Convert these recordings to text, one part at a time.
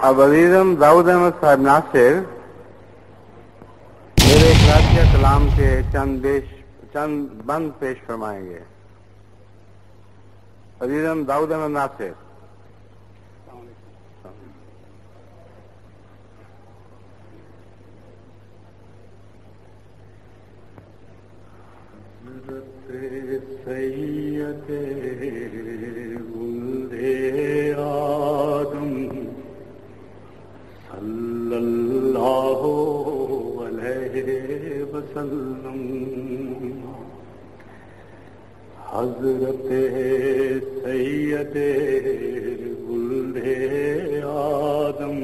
اب عزیزم داؤد احمد صاحب ناصر میرے خلاصیہ کلام کے چند بند پیش فرمائیں گے. عزیزم داؤد احمد ناصر. سید ولد آدم صلی اللہ علیہ وسلم حضرت سید ولد آدم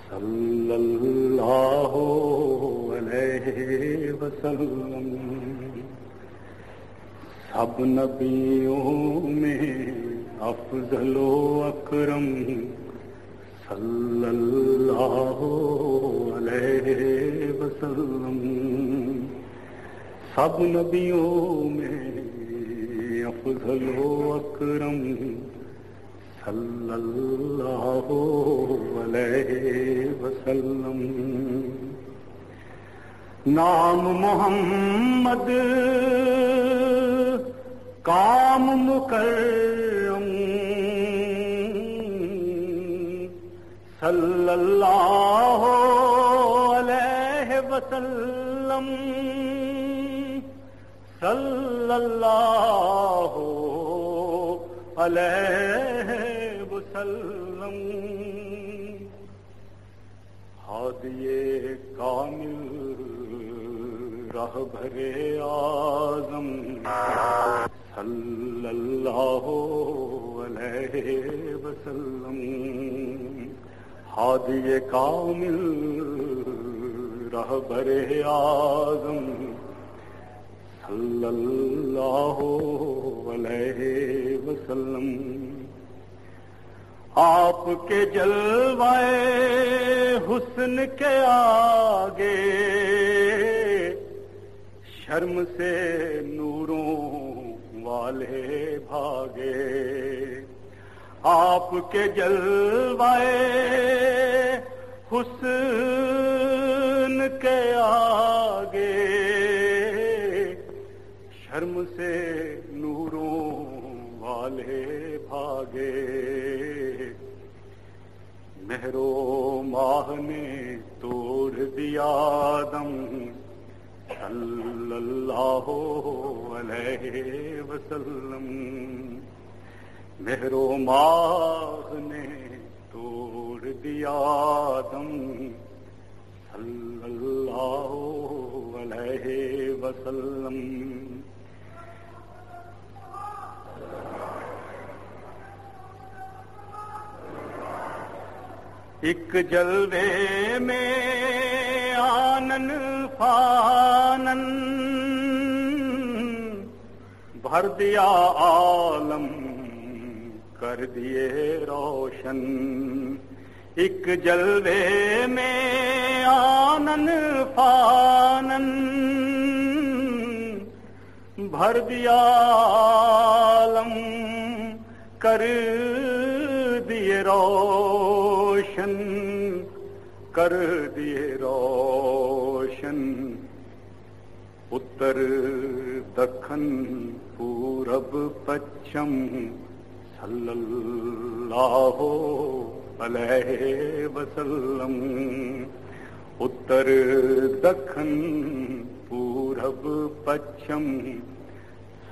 صلی اللہ علیہ وسلم سب نبیوں میں افضل و اکرم صلی اللہ علیہ وسلم سب نبیوں میں افضل و اکرم صلی اللہ علیہ وسلم نام محمد کام مکرم صلی اللہ علیہ وسلم صلی اللہ علیہ وسلم ہادی کامل رہبر اعظم صلی اللہ علیہ وسلم ہادی کامل رہبر اعظم صلی اللہ علیہ وسلم آپ کے جلوائے حسن کے آگے شرم سے نوروں والے بھاگے آپ کے جلوائے حسن کے آگے شرم سے نوروں والے بھاگے مہر و ماہ نے توڑ دیا دم صلی اللہ علیہ وسلم مہر و ماہ نے توڑ دیا دم صلی اللہ علیہ وسلم ایک جلوے میں آنن فانن بھر دیا عالم کر دیے روشن ایک جلوے میں آنن فانن بھر دیا عالم کر دیے روشن کر دیے روشن اتر دکن پورب پچھم صلی اللہ علیہ وسلم اتر دکن پورب پچھم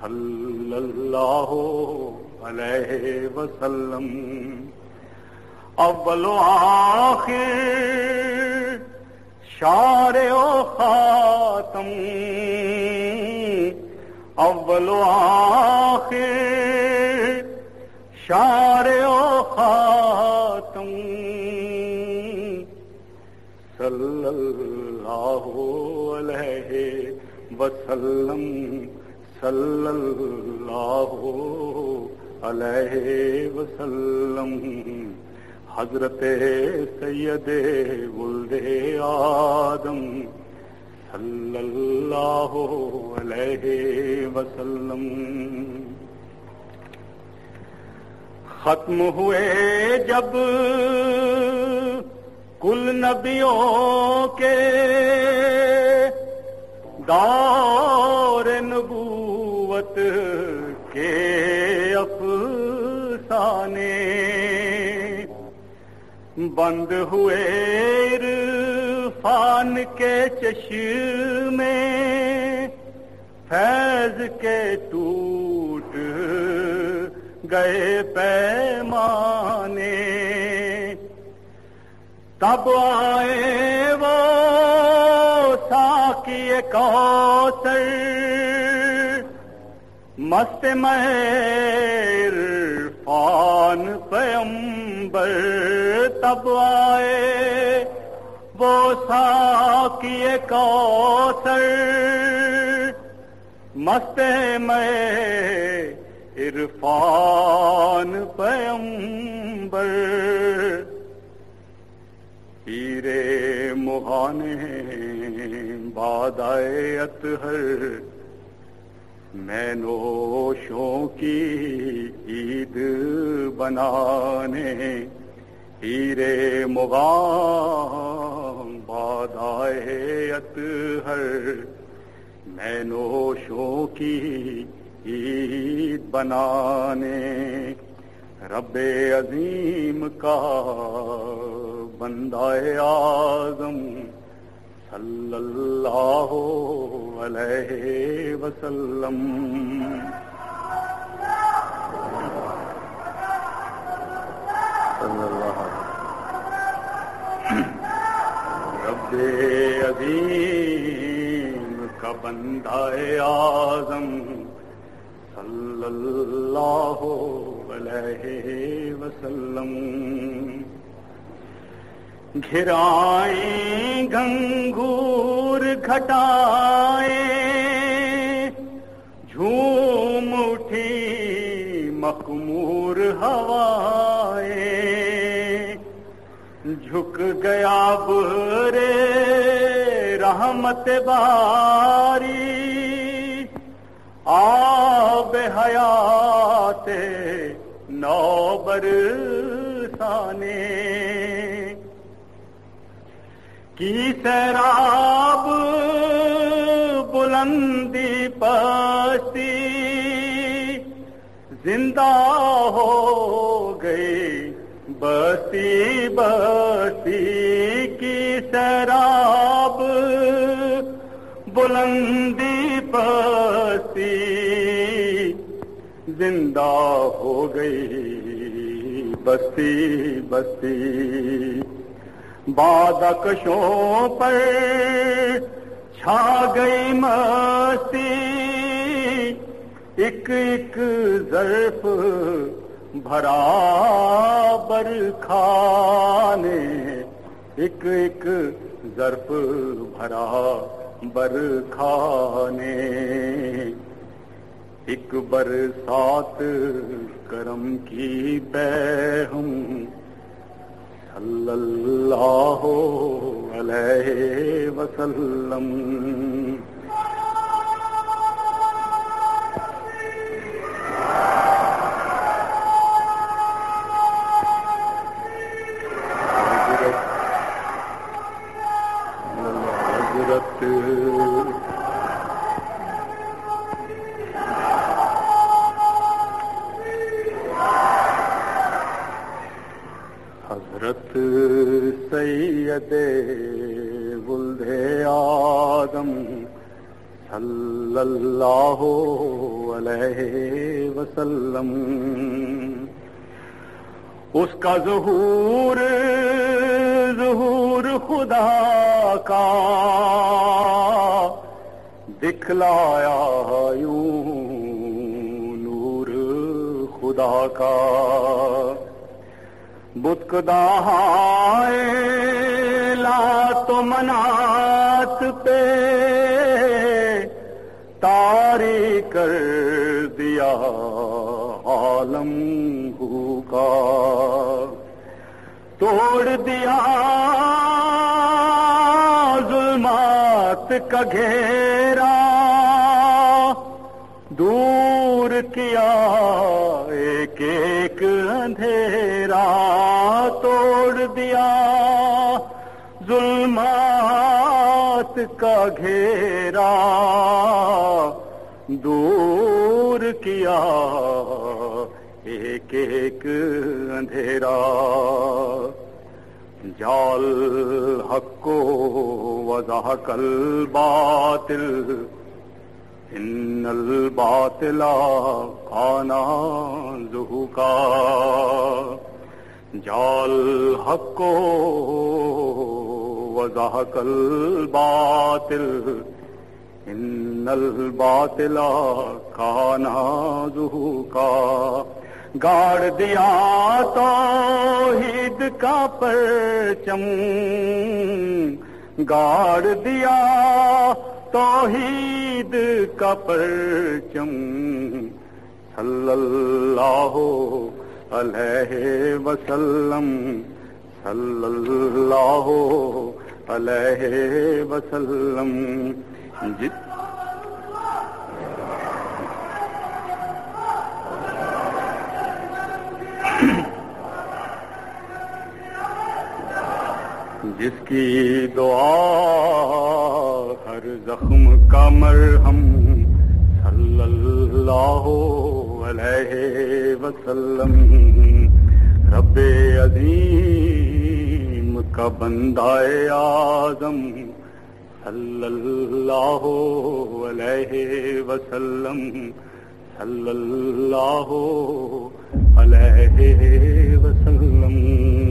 صلی اللہ علیہ وسلم اول و آخر شارع و خاتم اول و آخر شارع و خاتم صلی اللہ علیہ وسلم صلی اللہ علیہ وسلم حضرت سید ولد آدم صلی اللہ علیہ وسلم ختم ہوئے جب کل نبیوں کے دور نبوت کے افسانے، بند ہوئے عرفان کے چشمے، فیض کے ٹوٹ گئے پیمانے، تب آئے وہ ساقی کوثر، مست عرفان پیمبر، تب آئے وہ ساقی کوثر، مست عرفان پیمبر، پیر مغانے بادائے اطہر، میں نوشوں کی عید بنانے، پیر مغان بادائے اطہر، میں نوشوں کی عید بنانے، رب عظیم کا بندہ اعظم صلی اللہ علیہ وسلم، رب عظیم کا بندہ اعظم صلی اللہ علیہ وسلم، گھرائیں گھنگور گھٹائیں، جھوم اٹھی مخمور ہوائیں، جھک گیا برے رحمت باری، آب حیات نو برسانے، کی سیراب بلندی پستی، زندہ ہو گئی بستی بستی، کی سیراب بلندی پستی، زندہ ہو گئی بستی بستی، بادکشوں پر چھا گئی مستی، ایک ایک ظرف بھرا برکھانے، ایک ایک ظرف بھرا برکھانے، ایک برسات کرم کی بہم صلی اللہ علیہ وسلم، حضرت سید ولد آدم صلی اللہ علیہ وسلم، اس کا ظہور خدا کا دکھلایا یوں نور خدا کا، بت دہائے لات و منات پہ طاری کر دیا عالم کا، توڑ دیا ظلمات کا گھیرا، دور کیا ایک ایک ایک اندھیرا توڑ دیا، ظلمات کا گھیرا دور کیا، ایک ایک اندھیرا، جال حق کو وضحک الباطل، ان الباطل کان زہوقا، جال حق کو وضحک الباطل، ان الباطل کان زہوقا، گاڑ دیا توحید کا پرچم، گاڑ دیا توحید کا پرچم، صلی اللہ علیہ وسلم، صلی اللہ علیہ وسلم، جس کی دعا ہر زخم کا مرہم، صلی اللہ علیہ وسلم، رب عظیم کا بندہ اعظم، صلی اللہ علیہ وسلم، صلی اللہ علیہ وسلم۔